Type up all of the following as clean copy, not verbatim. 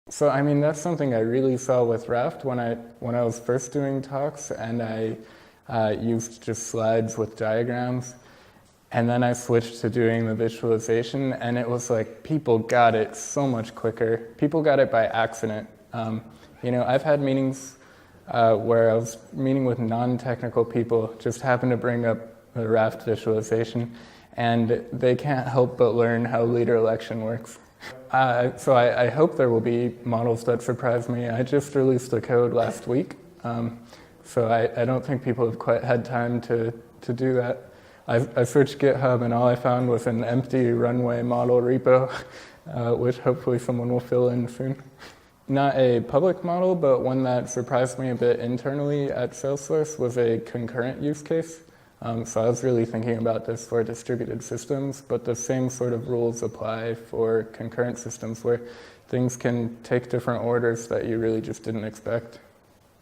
So I mean, that's something I really saw with Raft when I was first doing talks, and I used just slides with diagrams. And then I switched to doing the visualization, and it was like people got it so much quicker. People got it by accident. I've had meetings where I was meeting with non-technical people, just happened to bring up the Raft visualization, and they can't help but learn how leader election works. So I hope there will be models that surprise me. I just released the code last week, so I don't think people have quite had time to do that. I searched GitHub and all I found was an empty runway model repo, which hopefully someone will fill in soon. Not a public model, but one that surprised me a bit internally at Salesforce was a concurrent use case. So I was really thinking about this for distributed systems, but the same sort of rules apply for concurrent systems where things can take different orders that you really just didn't expect.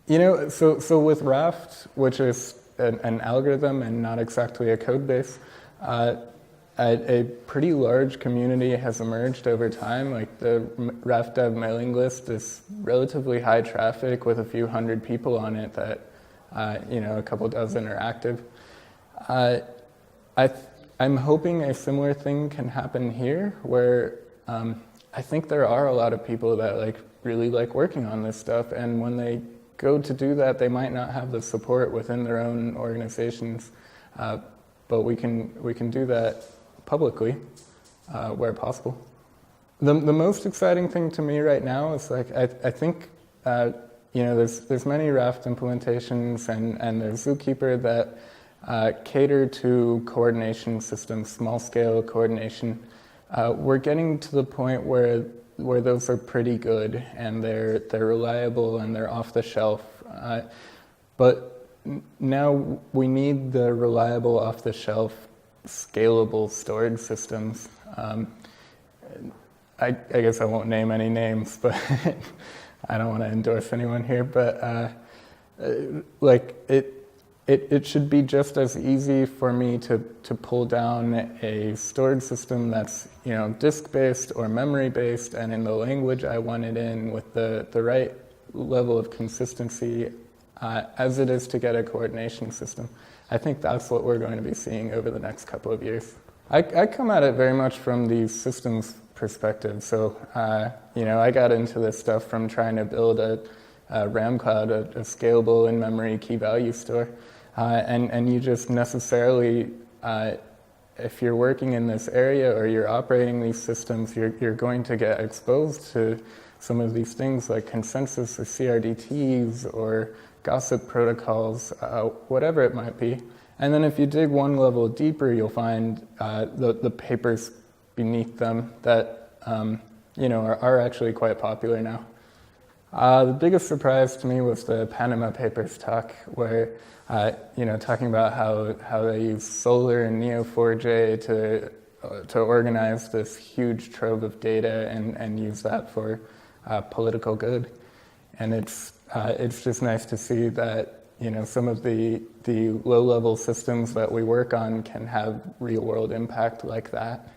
So with Raft, which is an algorithm and not exactly a code base, a pretty large community has emerged over time. Like the Raft dev mailing list is relatively high traffic with a few hundred people on it that, a couple dozen are active. I'm hoping a similar thing can happen here, where I think there are a lot of people that really like working on this stuff, and when they go to do that, they might not have the support within their own organizations, but we can do that publicly where possible. The most exciting thing to me right now is I think there's many Raft implementations and there's Zookeeper that cater to coordination systems, small-scale coordination. We're getting to the point where those are pretty good and they're reliable and they're off the shelf. But now we need the reliable, off the shelf, scalable storage systems. I guess I won't name any names, but I don't want to endorse anyone here. But it should be just as easy for me to pull down a storage system that's disk-based or memory-based and in the language I want it in with the right level of consistency as it is to get a coordination system. I think that's what we're going to be seeing over the next couple of years. I come at it very much from the systems perspective. So I got into this stuff from trying to build a RAM cloud, a scalable in-memory key-value store. And you just necessarily, if you're working in this area or you're operating these systems, you're going to get exposed to some of these things like consensus or CRDTs or gossip protocols, whatever it might be. And then if you dig one level deeper, you'll find the papers beneath them that are actually quite popular now. The biggest surprise to me was the Panama Papers talk, where talking about how they use Solr and Neo4j to organize this huge trove of data and use that for political good. And it's just nice to see that some of the low-level systems that we work on can have real-world impact like that.